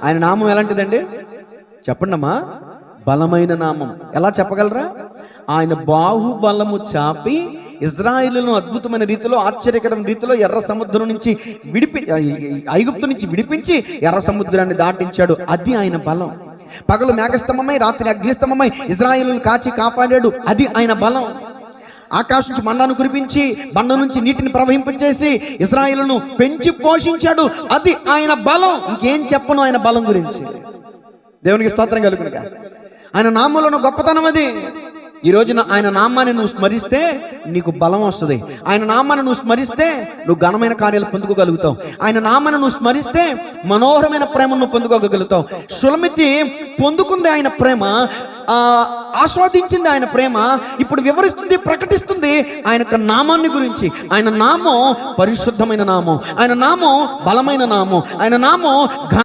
ఆయన నామం ఎలాంటిదండి చెప్పండి అమ్మా? బలమైన నామం. ఎలా చెప్పగలరా? ఆయన బాహుబలము చాపి ఇజ్రాయేలును అద్భుతమైన రీతిలో, ఆశ్చర్యకరమైన రీతిలో ఎర్ర సముద్రం నుంచి ఐగుప్తు నుంచి విడిపించి ఎర్ర సముద్రాన్ని దాటించాడు. అది ఆయన బలం. పగలు మేఘస్తంభమై రాత్రి అగ్నిస్తంభమై ఇజ్రాయేలును కాచి కాపాడాడు. అది ఆయన బలం. ఆకాశం నుంచి మన్నాను కురిపించి బండ నుంచి నీటిని ప్రవహింపచేసి ఇజ్రాయేలును పెంచి పోషించాడు. అది ఆయన బలం. ఇంకేం చెప్పను ఆయన బలం గురించి. దేవునికి స్తోత్రం కలుగునుగా. ఆయన నామంలో ఉన్న గొప్పతనం అది. ఈ రోజున ఆయన నామాన్ని నువ్వు స్మరిస్తే నీకు బలం వస్తుంది. ఆయన నామాన్ని నువ్వు స్మరిస్తే నువ్వు ఘనమైన కార్యాలు పొందుకోగలుగుతావు. ఆయన నామాన్ని నువ్వు స్మరిస్తే మనోహరమైన ప్రేమను నువ్వు పొందుకోగలుగుతావు. సులమితి పొందుకుంది ఆయన ప్రేమ, ఆస్వాదించింది ఆయన ప్రేమ. ఇప్పుడు వివరిస్తుంది, ప్రకటిస్తుంది ఆయన యొక్క నామాన్ని గురించి. ఆయన నామం పరిశుద్ధమైన నామం, ఆయన నామం బలమైన నామం, ఆయన నామం